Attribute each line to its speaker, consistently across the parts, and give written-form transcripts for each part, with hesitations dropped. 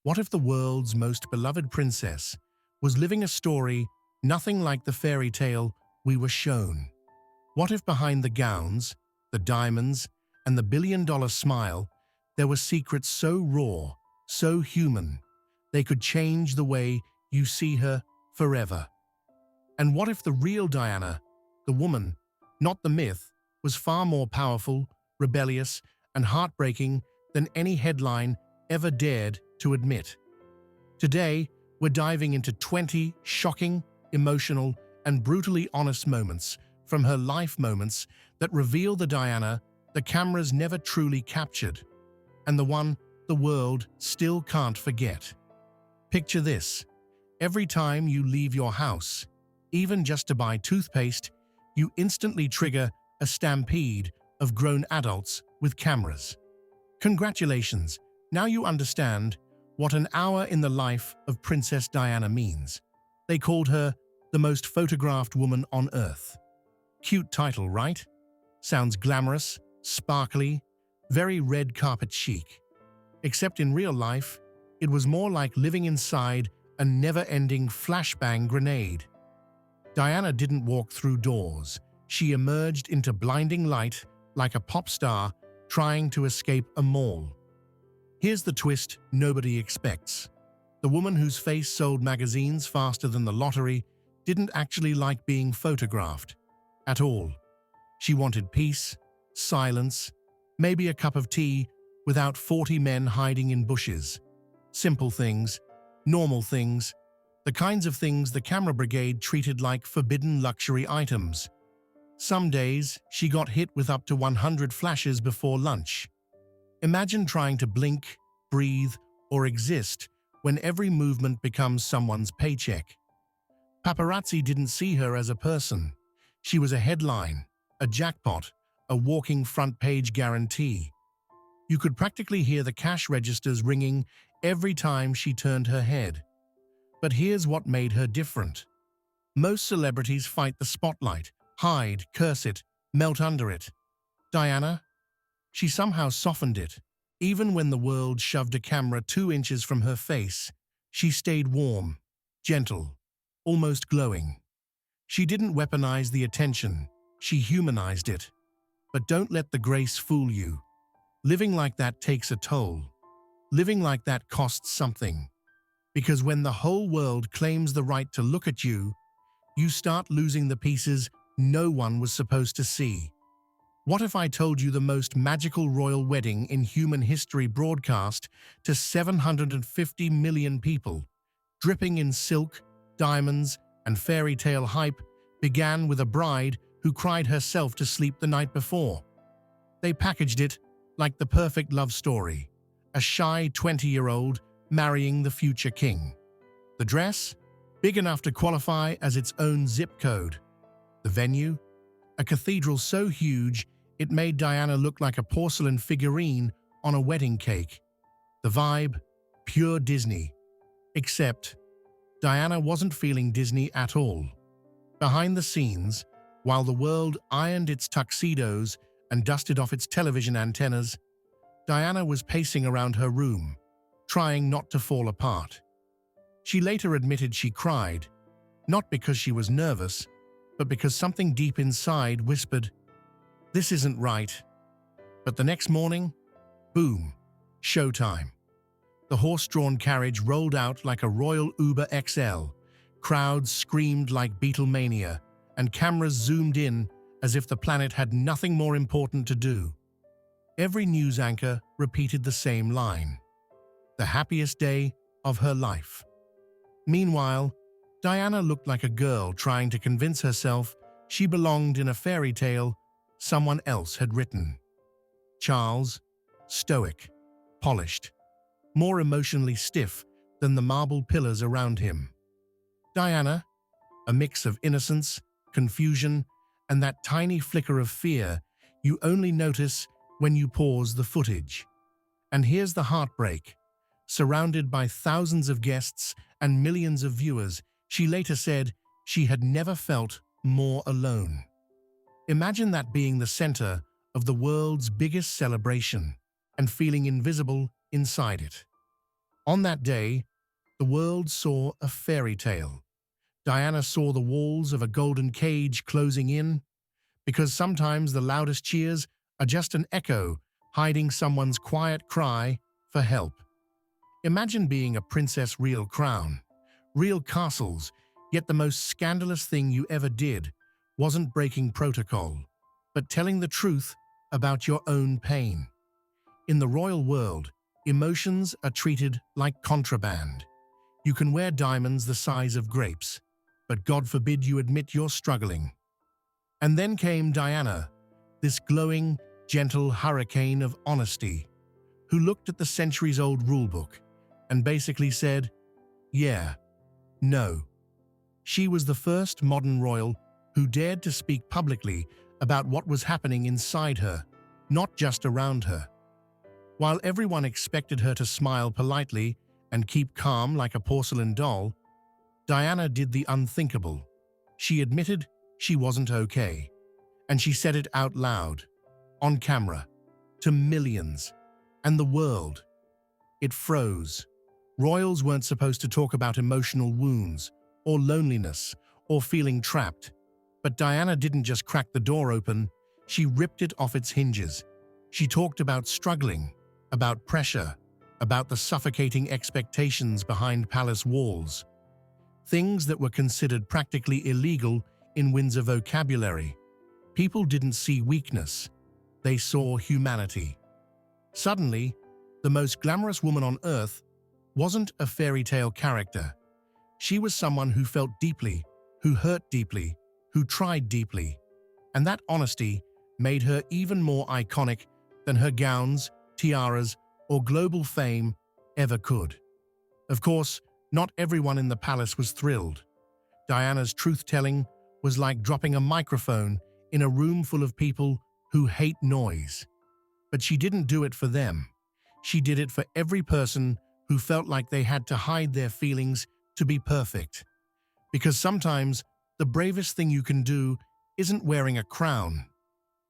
Speaker 1: What if the world's most beloved princess was living a story nothing like the fairy tale we were shown? What if behind the gowns, the diamonds, and the billion-dollar smile, there were secrets so raw, so human, they could change the way you see her forever? And what if the real Diana, the woman, not the myth, was far more powerful, rebellious, and heartbreaking than any headline ever dared to admit? Today, we're diving into 20 shocking, emotional, and brutally honest moments from her life, moments that reveal the Diana the cameras never truly captured, and the one the world still can't forget. Picture this. Every time you leave your house, even just to buy toothpaste, you instantly trigger a stampede of grown adults with cameras. Congratulations, now you understand what an hour in the life of Princess Diana means. They called her the most photographed woman on Earth. Cute title, right? Sounds glamorous, sparkly, very red carpet chic. Except in real life, it was more like living inside a never-ending flashbang grenade. Diana didn't walk through doors. She emerged into blinding light like a pop star trying to escape a mall. Here's the twist nobody expects. The woman whose face sold magazines faster than the lottery didn't actually like being photographed at all. She wanted peace, silence, maybe a cup of tea without 40 men hiding in bushes. Simple things, normal things, the kinds of things the camera brigade treated like forbidden luxury items. Some days, she got hit with up to 100 flashes before lunch. Imagine trying to blink, breathe, or exist when every movement becomes someone's paycheck. Paparazzi didn't see her as a person. She was a headline, a jackpot, a walking front-page guarantee. You could practically hear the cash registers ringing every time she turned her head. But here's what made her different. Most celebrities fight the spotlight, hide, curse it, melt under it. Diana? She somehow softened it. Even when the world shoved a camera 2 inches from her face, she stayed warm, gentle, almost glowing. She didn't weaponize the attention, she humanized it. But don't let the grace fool you. Living like that takes a toll. Living like that costs something. Because when the whole world claims the right to look at you, you start losing the pieces no one was supposed to see. What if I told you the most magical royal wedding in human history broadcast to 750 million people, dripping in silk, diamonds, and fairy tale hype, began with a bride who cried herself to sleep the night before? They packaged it like the perfect love story, a shy 20-year-old marrying the future king. The dress? Big enough to qualify as its own zip code. The venue? A cathedral so huge it made Diana look like a porcelain figurine on a wedding cake. The vibe? Pure Disney. Except, Diana wasn't feeling Disney at all. Behind the scenes, while the world ironed its tuxedos and dusted off its television antennas, Diana was pacing around her room, trying not to fall apart. She later admitted she cried, not because she was nervous, but because something deep inside whispered, "This isn't right." But the next morning, boom, showtime. The horse-drawn carriage rolled out like a royal Uber XL, crowds screamed like Beatlemania, and cameras zoomed in as if the planet had nothing more important to do. Every news anchor repeated the same line: the happiest day of her life. Meanwhile, Diana looked like a girl trying to convince herself she belonged in a fairy tale someone else had written. Charles, stoic, polished, more emotionally stiff than the marble pillars around him. Diana, a mix of innocence, confusion, and that tiny flicker of fear you only notice when you pause the footage. And here's the heartbreak. Surrounded by thousands of guests and millions of viewers, she later said she had never felt more alone. Imagine that, being the center of the world's biggest celebration and feeling invisible inside it. On that day, the world saw a fairy tale. Diana saw the walls of a golden cage closing in, because sometimes the loudest cheers are just an echo hiding someone's quiet cry for help. Imagine being a princess, real crown, real castles, yet the most scandalous thing you ever did wasn't breaking protocol, but telling the truth about your own pain. In the royal world, emotions are treated like contraband. You can wear diamonds the size of grapes, but God forbid you admit you're struggling. And then came Diana, this glowing, gentle hurricane of honesty, who looked at the centuries-old rulebook and basically said, yeah, no. She was the first modern royal who dared to speak publicly about what was happening inside her, not just around her. While everyone expected her to smile politely and keep calm like a porcelain doll, Diana did the unthinkable. She admitted she wasn't okay, and she said it out loud, on camera, to millions, and the world. It froze. Royals weren't supposed to talk about emotional wounds, or loneliness, or feeling trapped. But Diana didn't just crack the door open, she ripped it off its hinges. She talked about struggling, about pressure, about the suffocating expectations behind palace walls. Things that were considered practically illegal in Windsor vocabulary. People didn't see weakness, they saw humanity. Suddenly, the most glamorous woman on earth wasn't a fairy tale character. She was someone who felt deeply, who hurt deeply, who tried deeply. And that honesty made her even more iconic than her gowns, tiaras, or global fame ever could. Of course, not everyone in the palace was thrilled. Diana's truth-telling was like dropping a microphone in a room full of people who hate noise. But she didn't do it for them. She did it for every person who felt like they had to hide their feelings to be perfect. Because sometimes the bravest thing you can do isn't wearing a crown.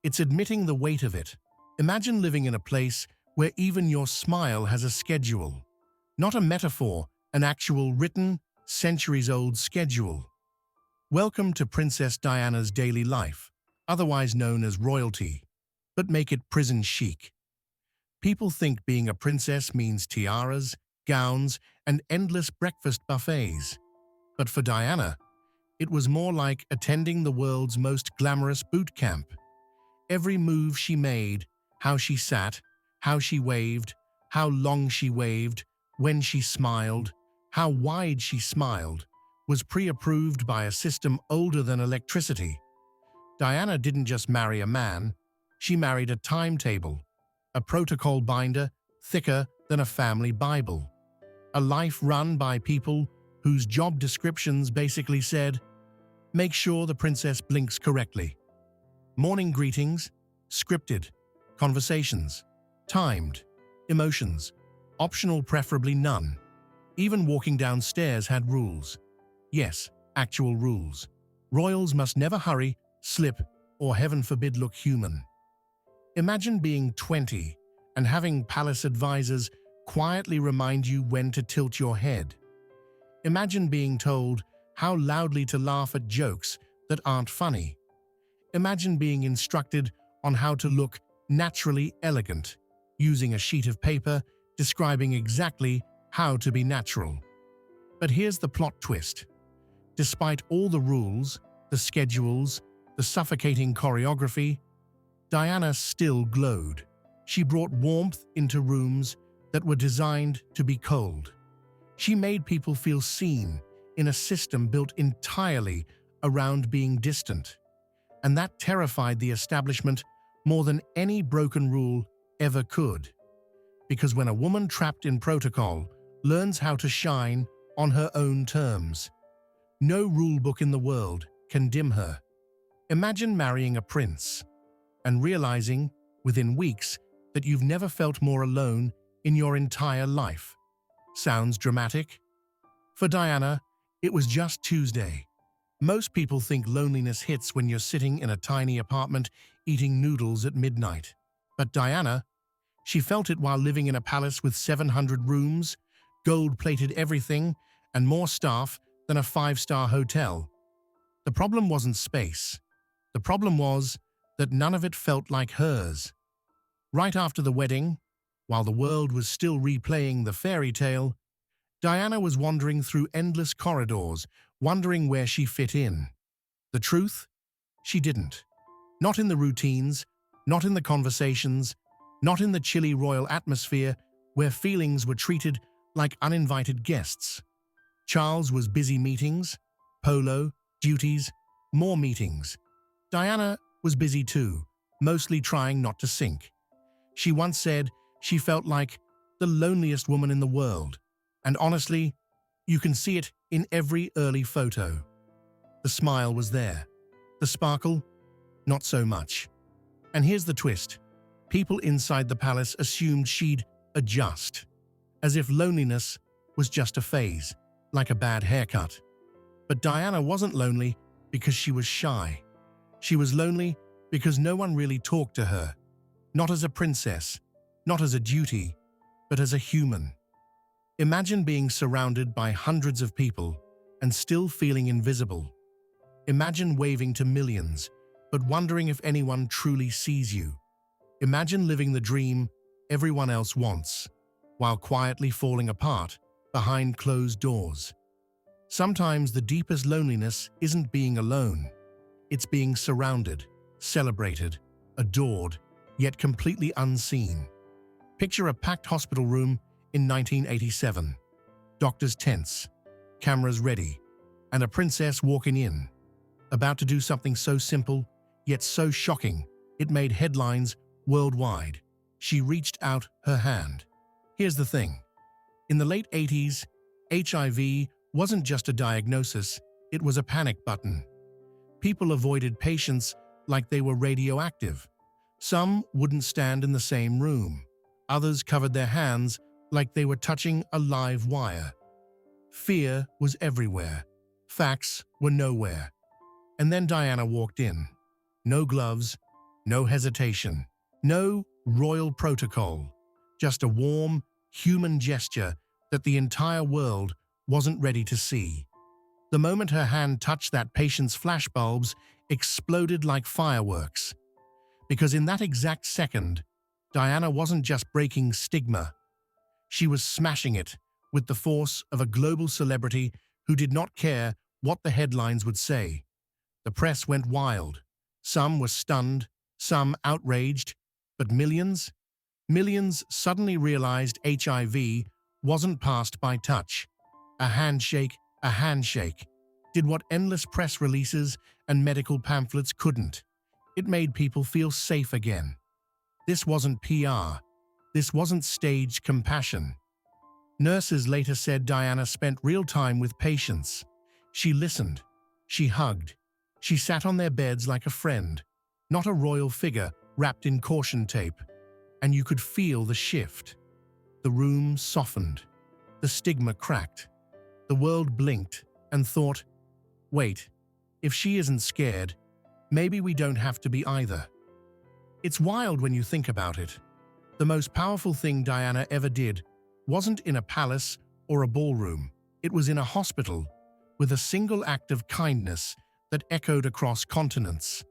Speaker 1: It's admitting the weight of it. Imagine living in a place where even your smile has a schedule. Not a metaphor, an actual written, centuries-old schedule. Welcome to Princess Diana's daily life, otherwise known as royalty, but make it prison chic. People think being a princess means tiaras, gowns, and endless breakfast buffets. But for Diana, it was more like attending the world's most glamorous boot camp. Every move she made, how she sat, how she waved, how long she waved, when she smiled, how wide she smiled, was pre-approved by a system older than electricity. Diana didn't just marry a man, she married a timetable, a protocol binder thicker than a family Bible. A life run by people whose job descriptions basically said, make sure the princess blinks correctly. Morning greetings, scripted, conversations, timed, emotions, optional preferably none. Even walking downstairs had rules. Yes, actual rules. Royals must never hurry, slip, or heaven forbid look human. Imagine being 20 and having palace advisors quietly remind you when to tilt your head. Imagine being told how loudly to laugh at jokes that aren't funny. Imagine being instructed on how to look naturally elegant, using a sheet of paper describing exactly how to be natural. But here's the plot twist. Despite all the rules, the schedules, the suffocating choreography, Diana still glowed. She brought warmth into rooms that were designed to be cold. She made people feel seen in a system built entirely around being distant. And that terrified the establishment more than any broken rule ever could. Because when a woman trapped in protocol learns how to shine on her own terms, no rulebook in the world can dim her. Imagine marrying a prince and realizing, within weeks, that you've never felt more alone in your entire life. Sounds dramatic? For Diana, it was just Tuesday. Most people think loneliness hits when you're sitting in a tiny apartment eating noodles at midnight. But Diana, she felt it while living in a palace with 700 rooms, gold-plated everything, and more staff than a five-star hotel. The problem wasn't space. The problem was that none of it felt like hers. Right after the wedding, while the world was still replaying the fairy tale, Diana was wandering through endless corridors, wondering where she fit in. The truth? She didn't. Not in the routines, not in the conversations, not in the chilly royal atmosphere where feelings were treated like uninvited guests. Charles was busy meetings, polo, duties, more meetings. Diana was busy too, mostly trying not to sink. She once said she felt like the loneliest woman in the world, and honestly, you can see it in every early photo. The smile was there. The sparkle, not so much. And here's the twist. People inside the palace assumed she'd adjust, as if loneliness was just a phase, like a bad haircut. But Diana wasn't lonely because she was shy. She was lonely because no one really talked to her, not as a princess, not as a duty, but as a human. Imagine being surrounded by hundreds of people and still feeling invisible. Imagine waving to millions, but wondering if anyone truly sees you. Imagine living the dream everyone else wants, while quietly falling apart behind closed doors. Sometimes the deepest loneliness isn't being alone. It's being surrounded, celebrated, adored, yet completely unseen. Picture a packed hospital room in 1987. Doctors tense, cameras ready, and a princess walking in, about to do something so simple, yet so shocking, it made headlines worldwide. She reached out her hand. Here's the thing. In the late 80s, HIV wasn't just a diagnosis, it was a panic button. People avoided patients like they were radioactive. Some wouldn't stand in the same room. Others covered their hands like they were touching a live wire. Fear was everywhere. Facts were nowhere. And then Diana walked in. No gloves, no hesitation, no royal protocol, just a warm, human gesture that the entire world wasn't ready to see. The moment her hand touched that patient's flashbulbs exploded like fireworks. Because in that exact second, Diana wasn't just breaking stigma. She was smashing it with the force of a global celebrity who did not care what the headlines would say. The press went wild. Some were stunned, some outraged, but millions suddenly realized HIV wasn't passed by touch. A handshake did what endless press releases and medical pamphlets couldn't. It made people feel safe again. This wasn't PR. This wasn't staged compassion. Nurses later said Diana spent real time with patients. She listened. She hugged. She sat on their beds like a friend, not a royal figure wrapped in caution tape. And you could feel the shift. The room softened. The stigma cracked. The world blinked and thought, wait, if she isn't scared, maybe we don't have to be either. It's wild when you think about it. The most powerful thing Diana ever did wasn't in a palace or a ballroom. It was in a hospital, with a single act of kindness that echoed across continents.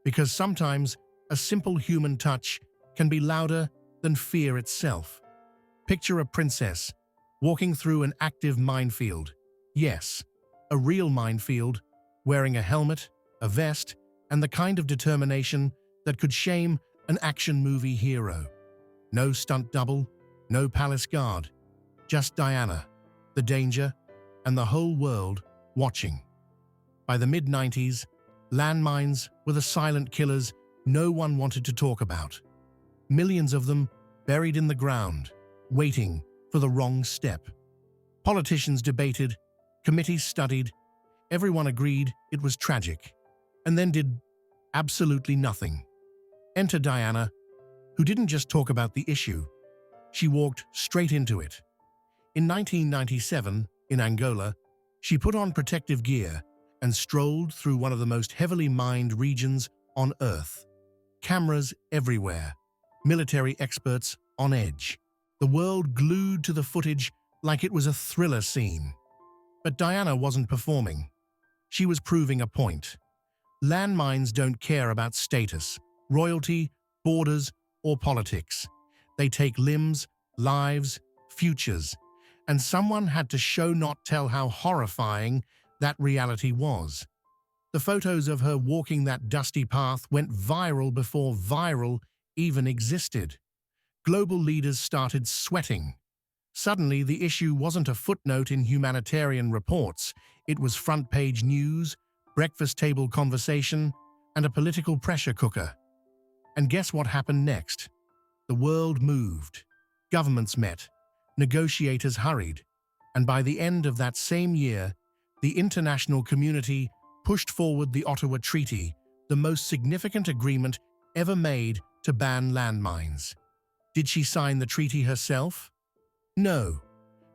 Speaker 1: Because sometimes a simple human touch can be louder than fear itself. Picture a princess walking through an active minefield. Yes, a real minefield, wearing a helmet, a vest, and the kind of determination that could shame an action movie hero. No stunt double, no palace guard, just Diana, the danger, and the whole world watching. By the mid-90s, landmines were the silent killers no one wanted to talk about. Millions of them buried in the ground, waiting for the wrong step. Politicians debated, committees studied, everyone agreed it was tragic, and then did absolutely nothing. Enter Diana, who didn't just talk about the issue, she walked straight into it. In 1997, in Angola, she put on protective gear and strolled through one of the most heavily mined regions on Earth. Cameras everywhere, military experts on edge. The world glued to the footage like it was a thriller scene. But Diana wasn't performing. She was proving a point. Landmines don't care about status, royalty, borders, or politics. They take limbs, lives, futures, and someone had to show not tell how horrifying that reality was. The photos of her walking that dusty path went viral before viral even existed. Global leaders started sweating. Suddenly, the issue wasn't a footnote in humanitarian reports. It was front-page news, breakfast table conversation, and a political pressure cooker. And guess what happened next? The world moved. Governments met. Negotiators hurried. And by the end of that same year, the international community pushed forward the Ottawa Treaty, the most significant agreement ever made to ban landmines. Did she sign the treaty herself? No,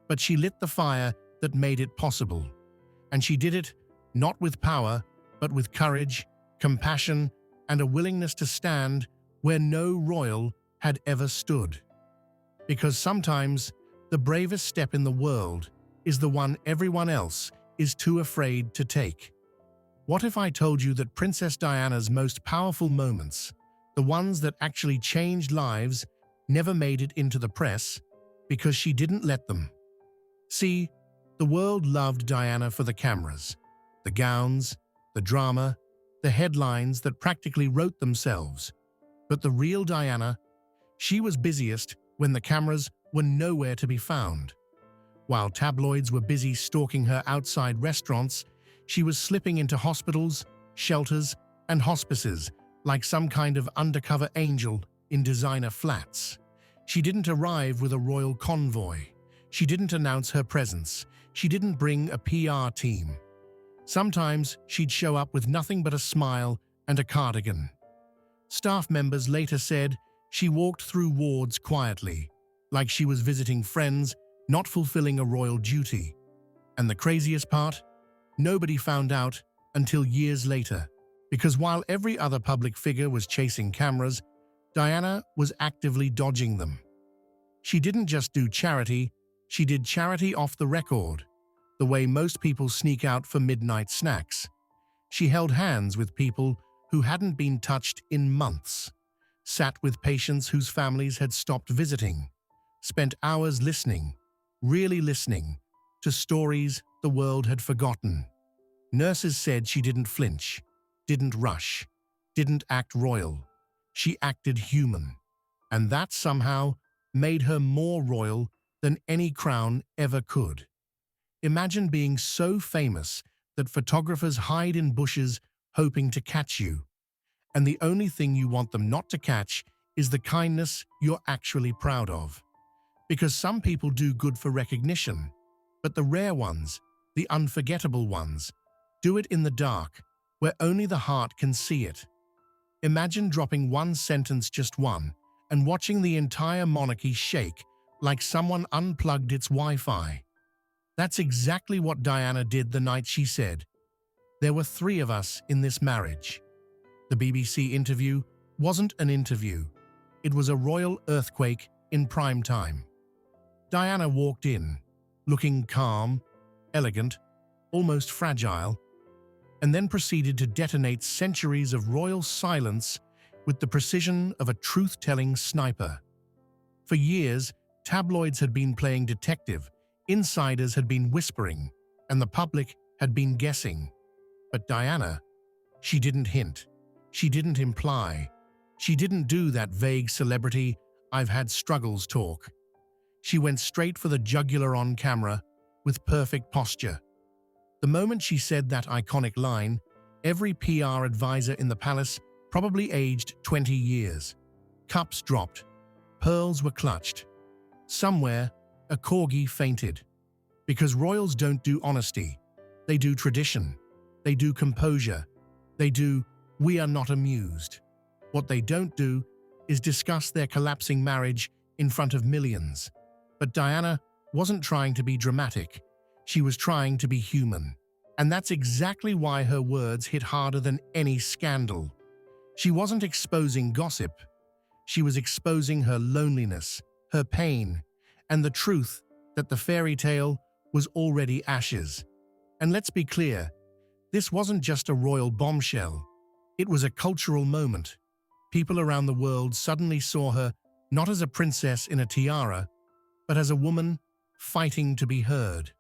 Speaker 1: but she lit the fire that made it possible. And she did it not with power, but with courage, compassion, and a willingness to stand where no royal had ever stood. Because sometimes the bravest step in the world is the one everyone else is too afraid to take. What if I told you that Princess Diana's most powerful moments, the ones that actually changed lives, never made it into the press because she didn't let them? See, the world loved Diana for the cameras, the gowns, the drama, the headlines that practically wrote themselves. But the real Diana, she was busiest when the cameras were nowhere to be found. While tabloids were busy stalking her outside restaurants, she was slipping into hospitals, shelters, and hospices like some kind of undercover angel in designer flats. She didn't arrive with a royal convoy. She didn't announce her presence. She didn't bring a PR team. Sometimes she'd show up with nothing but a smile and a cardigan. Staff members later said she walked through wards quietly, like she was visiting friends, not fulfilling a royal duty. And the craziest part? Nobody found out until years later, because while every other public figure was chasing cameras, Diana was actively dodging them. She didn't just do charity, she did charity off the record, the way most people sneak out for midnight snacks. She held hands with people who hadn't been touched in months, sat with patients whose families had stopped visiting, spent hours listening, really listening, to stories the world had forgotten. Nurses said she didn't flinch, didn't rush, didn't act royal. She acted human, and that somehow made her more royal than any crown ever could. Imagine being so famous that photographers hide in bushes hoping to catch you, and the only thing you want them not to catch is the kindness you're actually proud of. Because some people do good for recognition, but the rare ones, the unforgettable ones, do it in the dark, where only the heart can see it. Imagine dropping one sentence, just one, and watching the entire monarchy shake like someone unplugged its Wi-Fi. That's exactly what Diana did the night she said, "There were 3 of us in this marriage." The BBC interview wasn't an interview. It was a royal earthquake in prime time. Diana walked in, looking calm, elegant, almost fragile, and then proceeded to detonate centuries of royal silence with the precision of a truth-telling sniper. For years, tabloids had been playing detective, insiders had been whispering, and the public had been guessing. But Diana, she didn't hint, she didn't imply, she didn't do that vague celebrity "I've had struggles" talk. She went straight for the jugular on camera with perfect posture. The moment she said that iconic line, every PR advisor in the palace probably aged 20 years. Cups dropped. Pearls were clutched. Somewhere, a corgi fainted. Because royals don't do honesty. They do tradition. They do composure. They do "we are not amused." What they don't do is discuss their collapsing marriage in front of millions. But Diana wasn't trying to be dramatic. She was trying to be human. And that's exactly why her words hit harder than any scandal. She wasn't exposing gossip. She was exposing her loneliness, her pain, and the truth that the fairy tale was already ashes. And let's be clear, this wasn't just a royal bombshell. It was a cultural moment. People around the world suddenly saw her not as a princess in a tiara, but as a woman fighting to be heard.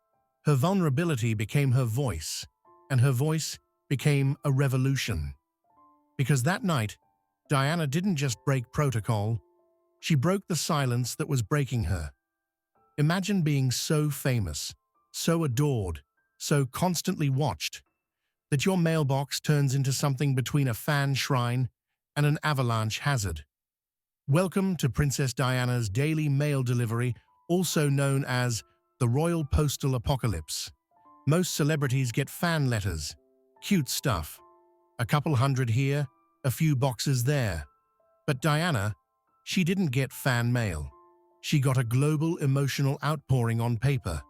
Speaker 1: Her vulnerability became her voice, and her voice became a revolution. Because that night, Diana didn't just break protocol, she broke the silence that was breaking her. Imagine being so famous, so adored, so constantly watched, that your mailbox turns into something between a fan shrine and an avalanche hazard. Welcome to Princess Diana's daily mail delivery, also known as the Royal Postal Apocalypse. Most celebrities get fan letters. Cute stuff. A couple hundred here, a few boxes there. But Diana, she didn't get fan mail. She got a global emotional outpouring on paper.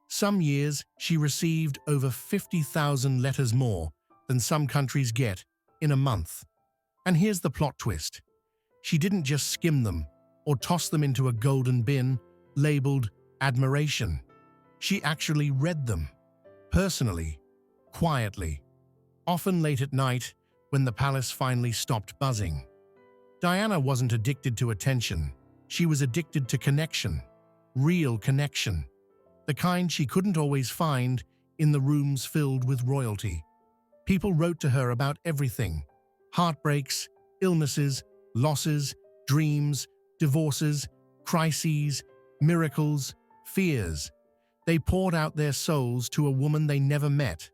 Speaker 1: Some years, she received over 50,000 letters more than some countries get in a month. And here's the plot twist. She didn't just skim them or toss them into a golden bin labeled admiration. She actually read them, personally, quietly, often late at night when the palace finally stopped buzzing. Diana wasn't addicted to attention. She was addicted to connection, real connection, the kind she couldn't always find in the rooms filled with royalty. People wrote to her about everything: heartbreaks, illnesses, losses, dreams, divorces, crises, miracles, fears. They poured out their souls to a woman they never met,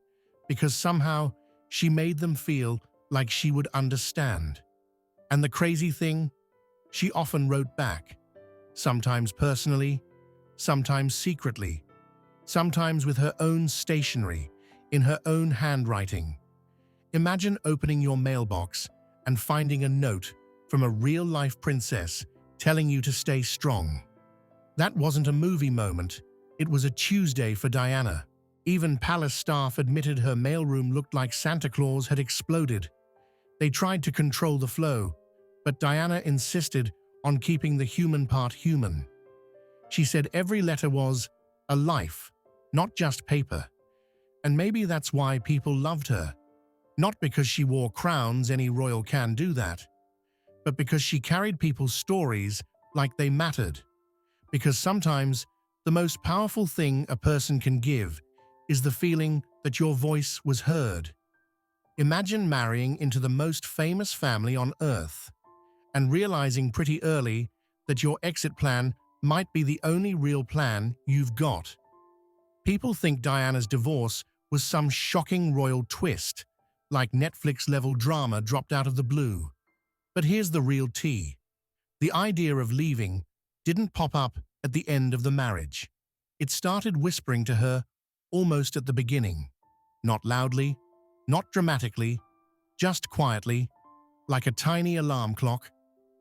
Speaker 1: because somehow she made them feel like she would understand. And the crazy thing, she often wrote back, sometimes personally, sometimes secretly, sometimes with her own stationery, in her own handwriting. Imagine opening your mailbox and finding a note from a real-life princess telling you to stay strong. That wasn't a movie moment, it was a Tuesday for Diana. Even palace staff admitted her mailroom looked like Santa Claus had exploded. They tried to control the flow, but Diana insisted on keeping the human part human. She said every letter was a life, not just paper. And maybe that's why people loved her. Not because she wore crowns, any royal can do that, but because she carried people's stories like they mattered. Because sometimes the most powerful thing a person can give is the feeling that your voice was heard. Imagine marrying into the most famous family on earth and realizing pretty early that your exit plan might be the only real plan you've got. People think Diana's divorce was some shocking royal twist, like Netflix-level drama dropped out of the blue. But here's the real tea. The idea of leaving didn't pop up at the end of the marriage. It started whispering to her almost at the beginning. Not loudly, not dramatically, just quietly, like a tiny alarm clock,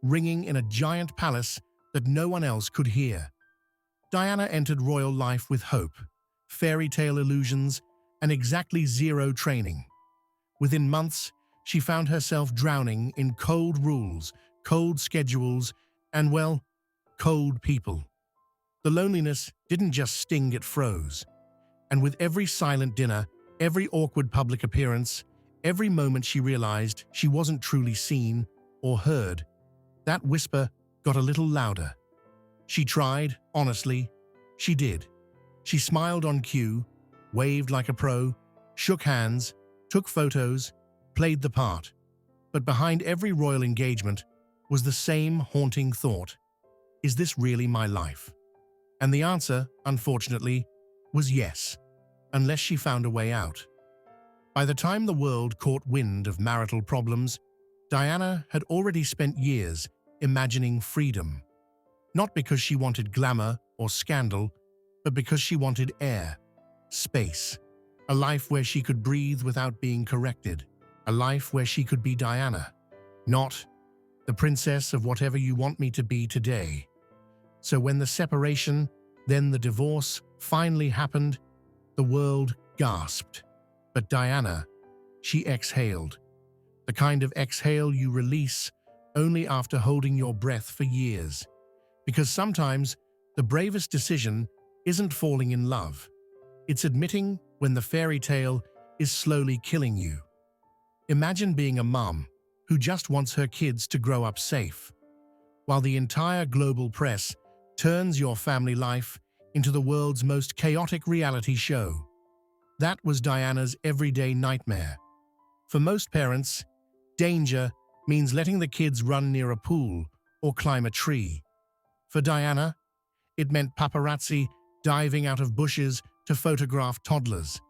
Speaker 1: ringing in a giant palace that no one else could hear. Diana entered royal life with hope, fairy tale illusions, and exactly zero training. Within months, she found herself drowning in cold rules, cold schedules, and, well, cold people. The loneliness didn't just sting, it froze. And with every silent dinner, every awkward public appearance, every moment she realized she wasn't truly seen or heard, that whisper got a little louder. She tried, honestly. She did. She smiled on cue, waved like a pro, shook hands, took photos, played the part. But behind every royal engagement was the same haunting thought: is this really my life? And the answer, unfortunately, was yes, unless she found a way out. By the time the world caught wind of marital problems, Diana had already spent years imagining freedom. Not because she wanted glamour or scandal, but because she wanted air, space, a life where she could breathe without being corrected, a life where she could be Diana, not the princess of whatever you want me to be today. So when the separation, then the divorce, finally happened, the world gasped. But Diana, she exhaled. The kind of exhale you release only after holding your breath for years. Because sometimes the bravest decision isn't falling in love. It's admitting when the fairy tale is slowly killing you. Imagine being a mum who just wants her kids to grow up safe, while the entire global press turns your family life into the world's most chaotic reality show. That was Diana's everyday nightmare. For most parents, danger means letting the kids run near a pool or climb a tree. For Diana, it meant paparazzi diving out of bushes to photograph toddlers.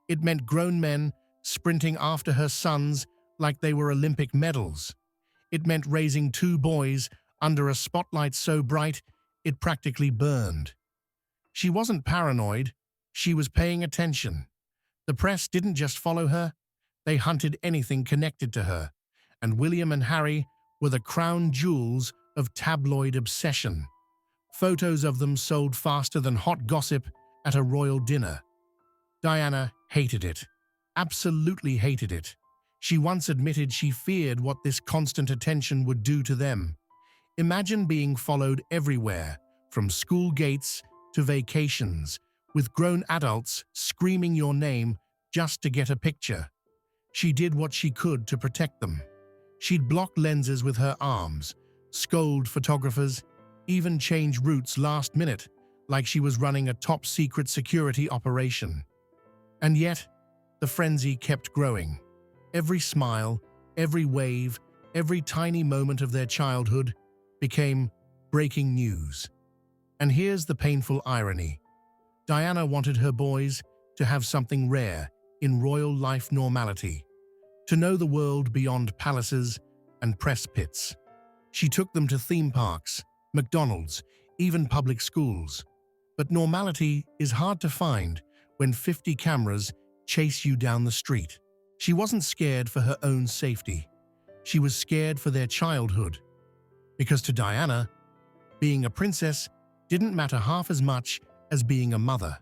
Speaker 1: It meant grown men sprinting after her sons like they were Olympic medals. It meant raising two boys under a spotlight so bright it practically burned. She wasn't paranoid, she was paying attention. The press didn't just follow her, they hunted anything connected to her, and William and Harry were the crown jewels of tabloid obsession. Photos of them sold faster than hot gossip at a royal dinner. Diana hated it, absolutely hated it. She once admitted she feared what this constant attention would do to them. Imagine being followed everywhere, from school gates to vacations, with grown adults screaming your name just to get a picture. She did what she could to protect them. She'd block lenses with her arms, scold photographers, even change routes last minute, like she was running a top-secret security operation. And yet, the frenzy kept growing. Every smile, every wave, every tiny moment of their childhood became breaking news. And here's the painful irony. Diana wanted her boys to have something rare in royal life normality, to know the world beyond palaces and press pits. She took them to theme parks, McDonald's, even public schools. But normality is hard to find when 50 cameras chase you down the street. She wasn't scared for her own safety. She was scared for their childhood. Because to Diana, being a princess didn't matter half as much as being a mother.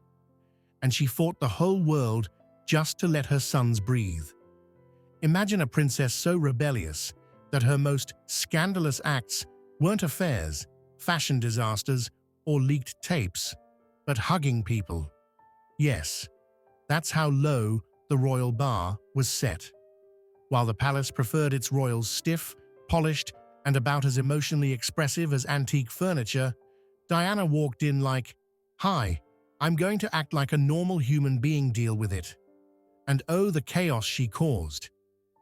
Speaker 1: And she fought the whole world just to let her sons breathe. Imagine a princess so rebellious that her most scandalous acts weren't affairs, fashion disasters, or leaked tapes, but hugging people. Yes, that's how low the royal bar was set. While the palace preferred its royals stiff, polished, and about as emotionally expressive as antique furniture, Diana walked in like, "Hi, I'm going to act like a normal human being, deal with it." And oh, the chaos she caused.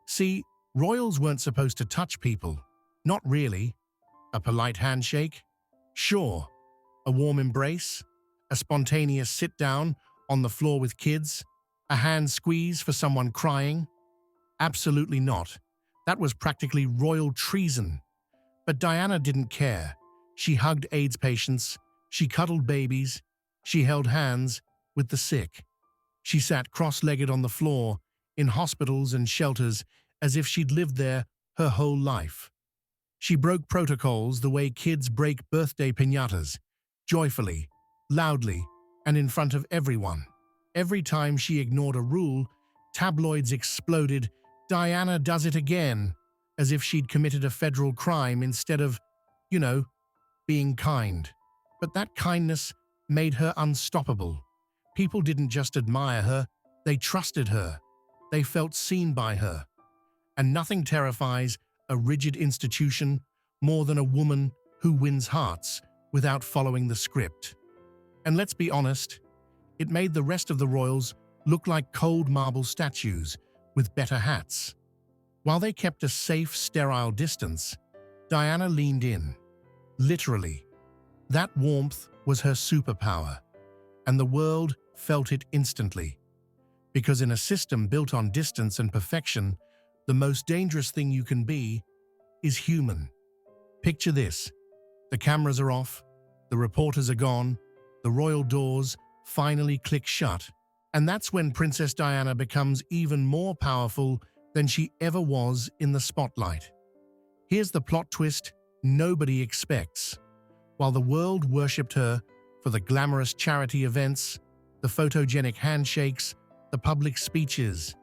Speaker 1: See, royals weren't supposed to touch people. Not really. A polite handshake? Sure. A warm embrace? A spontaneous sit-down on the floor with kids? A hand squeeze for someone crying? Absolutely not. That was practically royal treason. But Diana didn't care. She hugged AIDS patients, she cuddled babies, she held hands with the sick. She sat cross-legged on the floor in hospitals and shelters as if she'd lived there her whole life. She broke protocols the way kids break birthday piñatas, joyfully, loudly, and in front of everyone. Every time she ignored a rule, tabloids exploded, "Diana does it again," as if she'd committed a federal crime instead of, being kind. But that kindness made her unstoppable. People didn't just admire her, they trusted her. They felt seen by her. And nothing terrifies a rigid institution more than a woman who wins hearts without following the script. And let's be honest, it made the rest of the royals look like cold marble statues with better hats. While they kept a safe, sterile distance, Diana leaned in. Literally. That warmth was her superpower, and the world felt it instantly. Because in a system built on distance and perfection, the most dangerous thing you can be is human. Picture this. The cameras are off, the reporters are gone, the royal doors finally click shut, and that's when Princess Diana becomes even more powerful than she ever was in the spotlight. Here's the plot twist nobody expects. While the world worshipped her for the glamorous charity events, the photogenic handshakes, the public speeches,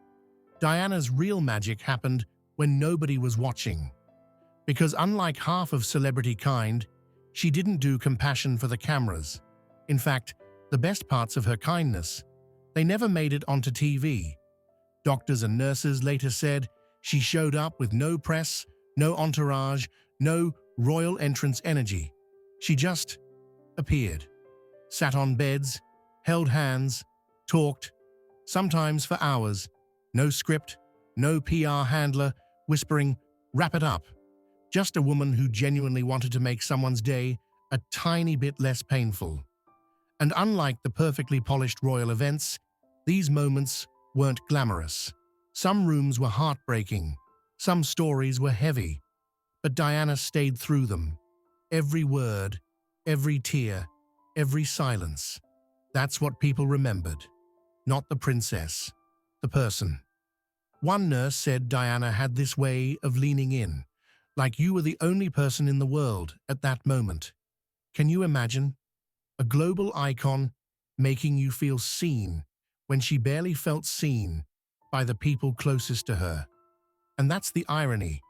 Speaker 1: Diana's real magic happened when nobody was watching. Because unlike half of celebrity kind, she didn't do compassion for the cameras. In fact, The best parts of her kindness, they never made it onto TV. Doctors and nurses later said she showed up with no press, no entourage, no royal entrance energy. She just appeared, sat on beds, held hands, talked, sometimes for hours. No script, no PR handler whispering, "Wrap it up." Just a woman who genuinely wanted to make someone's day a tiny bit less painful. And unlike the perfectly polished royal events, these moments weren't glamorous. Some rooms were heartbreaking, some stories were heavy, but Diana stayed through them. Every word, every tear, every silence. That's what people remembered. Not the princess, the person. One nurse said Diana had this way of leaning in, like you were the only person in the world at that moment. Can you imagine? A global icon making you feel seen when she barely felt seen by the people closest to her. And that's the irony.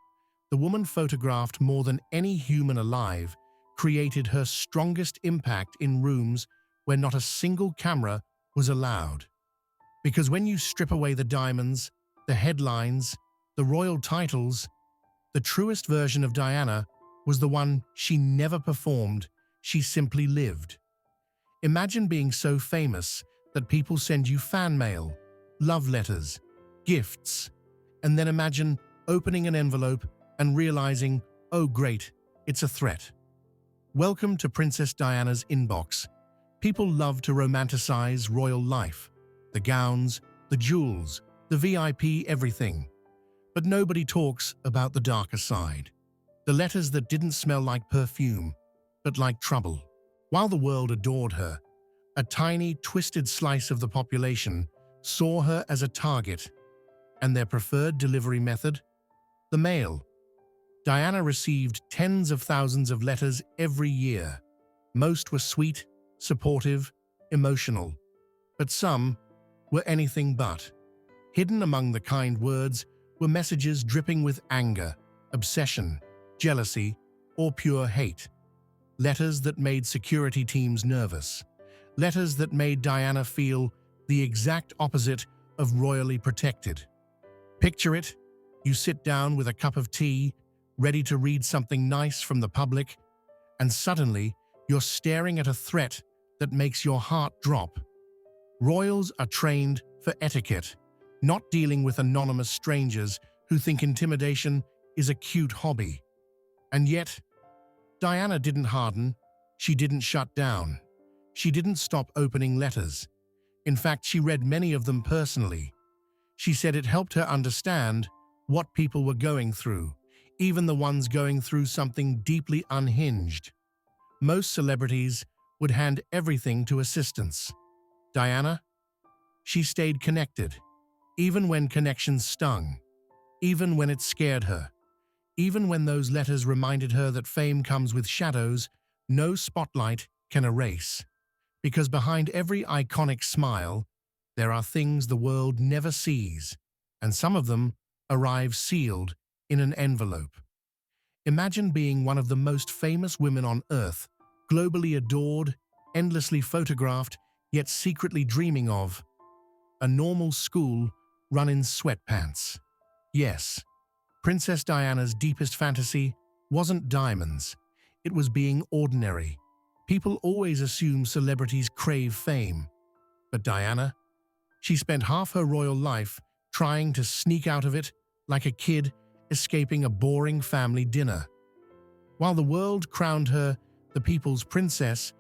Speaker 1: The woman photographed more than any human alive created her strongest impact in rooms where not a single camera was allowed. Because when you strip away the diamonds, the headlines, the royal titles, the truest version of Diana was the one she never performed, she simply lived. Imagine being so famous that people send you fan mail, love letters, gifts, and then imagine opening an envelope and realizing, oh great, it's a threat. Welcome to Princess Diana's inbox. People love to romanticize royal life, the gowns, the jewels, the VIP everything. But nobody talks about the darker side. The letters that didn't smell like perfume, but like trouble. While the world adored her, a tiny, twisted slice of the population saw her as a target, and their preferred delivery method? The mail. Diana received tens of thousands of letters every year. Most were sweet, supportive, emotional, but some were anything but. Hidden among the kind words were messages dripping with anger, obsession, jealousy, or pure hate. Letters that made security teams nervous. Letters that made Diana feel the exact opposite of royally protected. Picture it, you sit down with a cup of tea, ready to read something nice from the public, and suddenly you're staring at a threat that makes your heart drop. Royals are trained for etiquette, not dealing with anonymous strangers who think intimidation is a cute hobby. And yet, Diana didn't harden, she didn't shut down. She didn't stop opening letters. In fact, she read many of them personally. She said it helped her understand what people were going through, even the ones going through something deeply unhinged. Most celebrities would hand everything to assistants. Diana? She stayed connected, even when connections stung, even when it scared her, even when those letters reminded her that fame comes with shadows no spotlight can erase. Because behind every iconic smile, there are things the world never sees, and some of them arrive sealed in an envelope. Imagine being one of the most famous women on Earth, globally adored, endlessly photographed, yet secretly dreaming of a normal school run in sweatpants. Yes, Princess Diana's deepest fantasy wasn't diamonds. It was being ordinary. People always assume celebrities crave fame. But Diana? She spent half her royal life trying to sneak out of it like a kid escaping a boring family dinner. While the world crowned her the people's princess,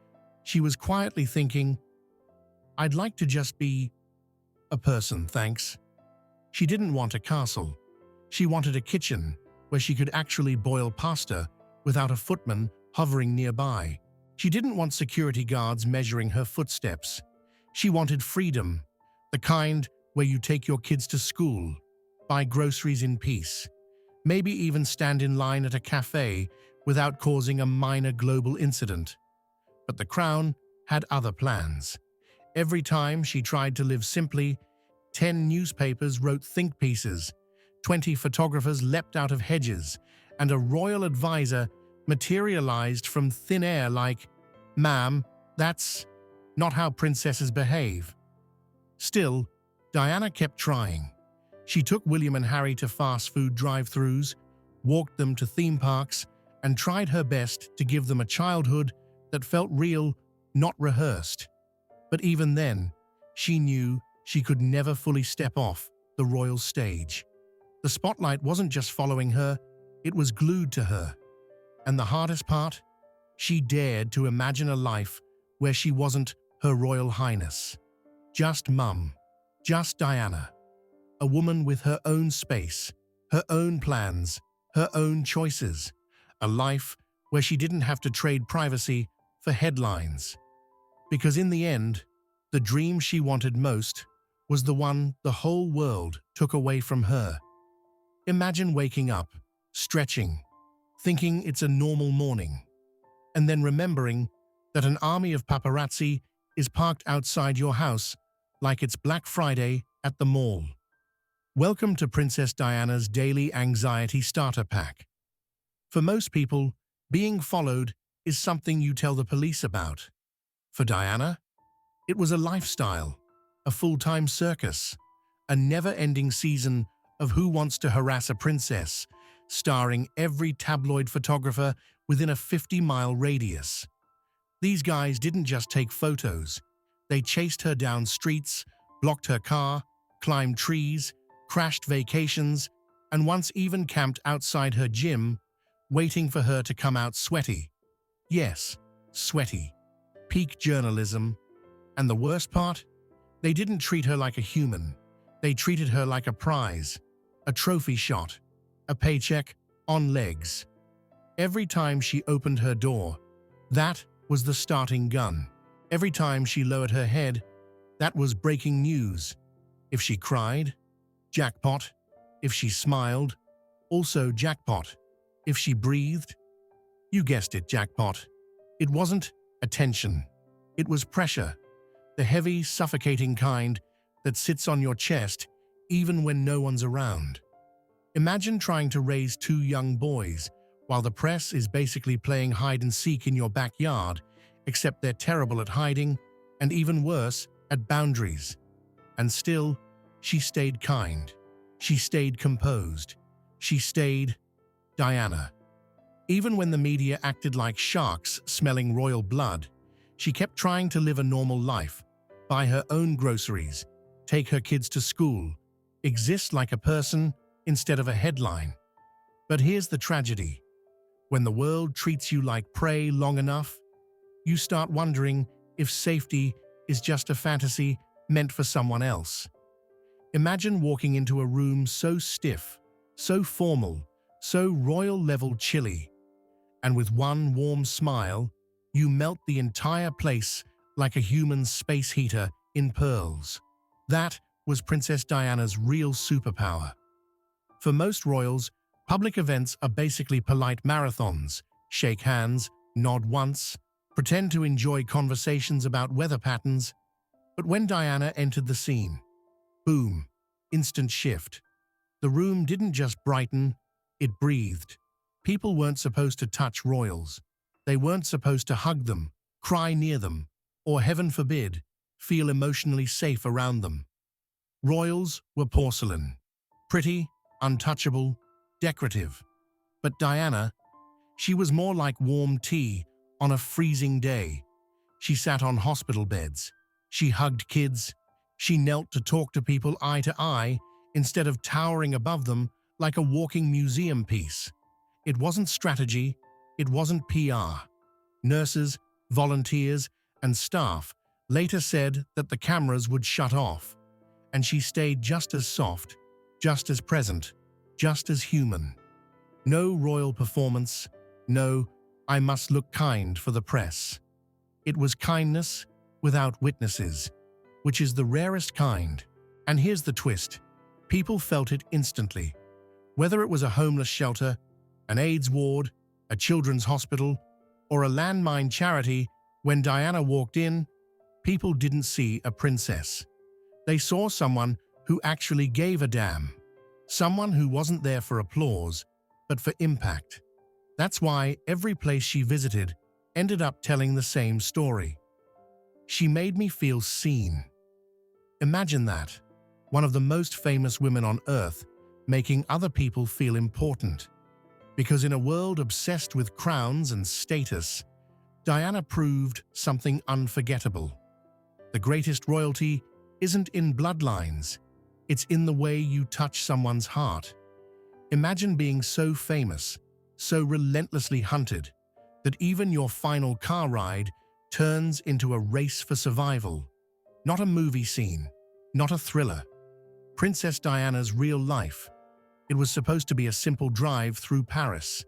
Speaker 1: she was quietly thinking, I'd like to just be a person, thanks. She didn't want a castle. She wanted a kitchen where she could actually boil pasta without a footman hovering nearby. She didn't want security guards measuring her footsteps. She wanted freedom, the kind where you take your kids to school, buy groceries in peace, maybe even stand in line at a cafe without causing a minor global incident. But the crown had other plans. Every time she tried to live simply, 10 newspapers wrote think pieces, 20 photographers leapt out of hedges, and a royal advisor materialized from thin air like, "Ma'am, that's..." not how princesses behave. Still, Diana kept trying. She took William and Harry to fast food drive-thrus, walked them to theme parks, and tried her best to give them a childhood that felt real, not rehearsed. But even then, she knew she could never fully step off the royal stage. The spotlight wasn't just following her, it was glued to her. And the hardest part? She dared to imagine a life where she wasn't Her Royal Highness. Just Mum. Just Diana. A woman with her own space, her own plans, her own choices. A life where she didn't have to trade privacy for headlines. Because in the end, the dream she wanted most was the one the whole world took away from her. Imagine waking up, stretching, thinking it's a normal morning, and then remembering that an army of paparazzi is parked outside your house like it's Black Friday at the mall. Welcome to Princess Diana's Daily Anxiety Starter Pack. For most people, being followed is something you tell the police about. For Diana, it was a lifestyle, a full-time circus, a never-ending season of Who Wants to Harass a Princess, starring every tabloid photographer within a 50-mile radius. These guys didn't just take photos. They chased her down streets, blocked her car, climbed trees, crashed vacations, and once even camped outside her gym, waiting for her to come out sweaty. Yes, sweaty. Peak journalism. And the worst part? They didn't treat her like a human. They treated her like a prize, a trophy shot, a paycheck on legs. Every time she opened her door, that was the starting gun. Every time she lowered her head, that was breaking news. If she cried, jackpot. If she smiled, also jackpot. If she breathed, you guessed it, jackpot. It wasn't attention. It was pressure. The heavy, suffocating kind that sits on your chest even when no one's around. Imagine trying to raise two young boys while the press is basically playing hide-and-seek in your backyard, except they're terrible at hiding and even worse, at boundaries. And still, she stayed kind. She stayed composed. She stayed Diana. Even when the media acted like sharks smelling royal blood, she kept trying to live a normal life, buy her own groceries, take her kids to school, exist like a person instead of a headline. But here's the tragedy. When the world treats you like prey long enough, you start wondering if safety is just a fantasy meant for someone else. Imagine walking into a room so stiff, so formal, so royal-level chilly, and with one warm smile, you melt the entire place like a human space heater in pearls. That was Princess Diana's real superpower. For most royals, public events are basically polite marathons. Shake hands, nod once, pretend to enjoy conversations about weather patterns. But when Diana entered the scene, boom, instant shift. The room didn't just brighten, it breathed. People weren't supposed to touch royals. They weren't supposed to hug them, cry near them, or heaven forbid, feel emotionally safe around them. Royals were porcelain. Pretty, untouchable, decorative. But Diana, she was more like warm tea on a freezing day. She sat on hospital beds. She hugged kids. She knelt to talk to people eye to eye instead of towering above them like a walking museum piece. It wasn't strategy. It wasn't PR. Nurses, volunteers, and staff later said that the cameras would shut off, and she stayed just as soft, just as present, just as human. No royal performance, no, I must look kind for the press. It was kindness without witnesses, which is the rarest kind. And here's the twist. People felt it instantly. Whether it was a homeless shelter, an AIDS ward, a children's hospital, or a landmine charity, when Diana walked in, people didn't see a princess. They saw someone who actually gave a damn. Someone who wasn't there for applause, but for impact. That's why every place she visited ended up telling the same story. She made me feel seen. Imagine that, one of the most famous women on earth making other people feel important. Because in a world obsessed with crowns and status, Diana proved something unforgettable. The greatest royalty isn't in bloodlines, it's in the way you touch someone's heart. Imagine being so famous, so relentlessly hunted, that even your final car ride turns into a race for survival. Not a movie scene, not a thriller. Princess Diana's real life. It was supposed to be a simple drive through Paris,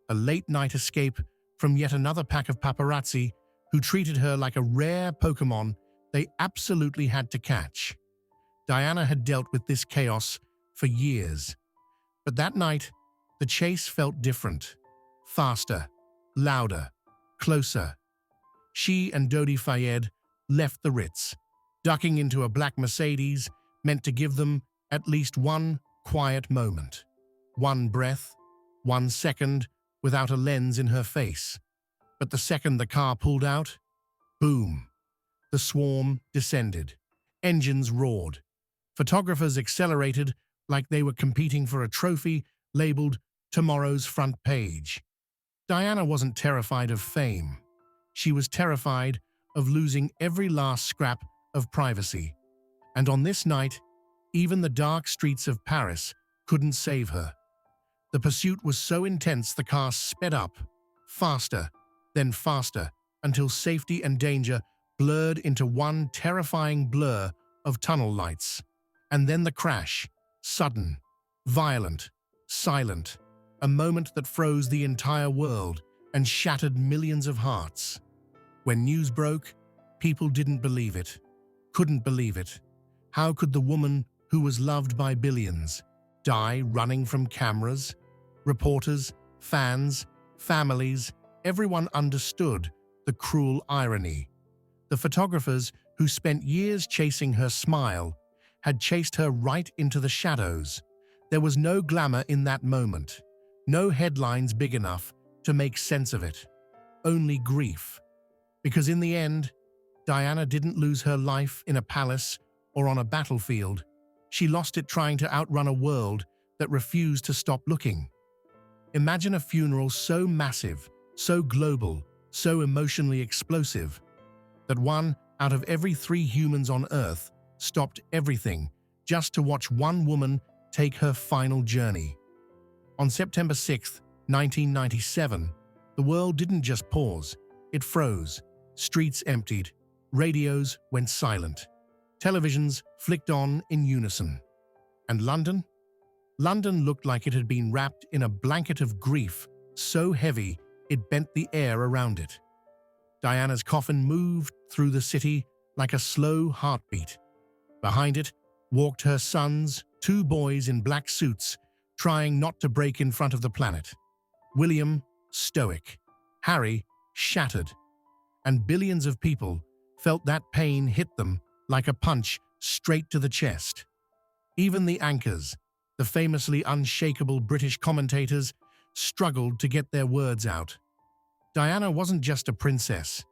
Speaker 1: a late-night escape from yet another pack of paparazzi who treated her like a rare Pokémon they absolutely had to catch. Diana had dealt with this chaos for years. But that night, the chase felt different. Faster, louder, closer. She and Dodi Fayed left the Ritz, ducking into a black Mercedes meant to give them at least one quiet moment. One breath, 1 second without a lens in her face. But the second the car pulled out, boom. The swarm descended. Engines roared. Photographers accelerated like they were competing for a trophy labeled tomorrow's front page. Diana wasn't terrified of fame. She was terrified of losing every last scrap of privacy. And on this night, even the dark streets of Paris couldn't save her. The pursuit was so intense the car sped up, faster, then faster, until safety and danger blurred into one terrifying blur of tunnel lights. And then the crash, sudden, violent, silent, a moment that froze the entire world and shattered millions of hearts. When news broke, people didn't believe it, couldn't believe it. How could the woman who was loved by billions die running from cameras? Reporters, fans, families, everyone understood the cruel irony. The photographers who spent years chasing her smile had chased her right into the shadows. There was no glamour in that moment, no headlines big enough to make sense of it, only grief. Because in the end, Diana didn't lose her life in a palace or on a battlefield. She lost it trying to outrun a world that refused to stop looking. Imagine a funeral so massive, so global, so emotionally explosive, that 1 out of every 3 humans on Earth stopped everything just to watch one woman take her final journey. On September 6, 1997, the world didn't just pause, it froze. Streets emptied, radios went silent, televisions flicked on in unison. And London? London looked like it had been wrapped in a blanket of grief so heavy it bent the air around it. Diana's coffin moved through the city like a slow heartbeat. Behind it walked her sons, 2 boys in black suits, trying not to break in front of the planet. William, stoic. Harry, shattered. And billions of people felt that pain hit them like a punch straight to the chest. Even the anchors, the famously unshakable British commentators, struggled to get their words out. Diana wasn't just a princess.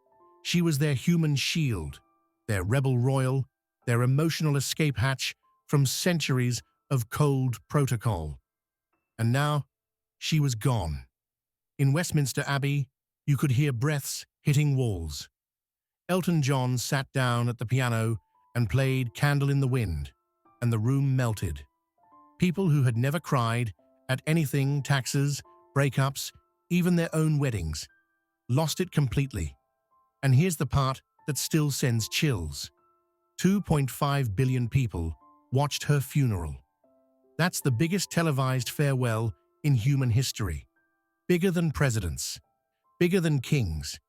Speaker 1: She was their human shield, their rebel royal, their emotional escape hatch from centuries of cold protocol. And now, she was gone. In Westminster Abbey, you could hear breaths hitting walls. Elton John sat down at the piano and played Candle in the Wind, and the room melted. People who had never cried at anything, taxes, breakups, even their own weddings, lost it completely. And here's the part that still sends chills. 2.5 billion people watched her funeral. That's the biggest televised farewell in human history. Bigger than presidents, bigger than kings,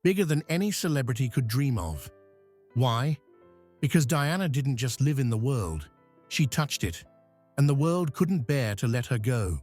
Speaker 1: bigger than any celebrity could dream of. Why? Because Diana didn't just live in the world, she touched it, and the world couldn't bear to let her go.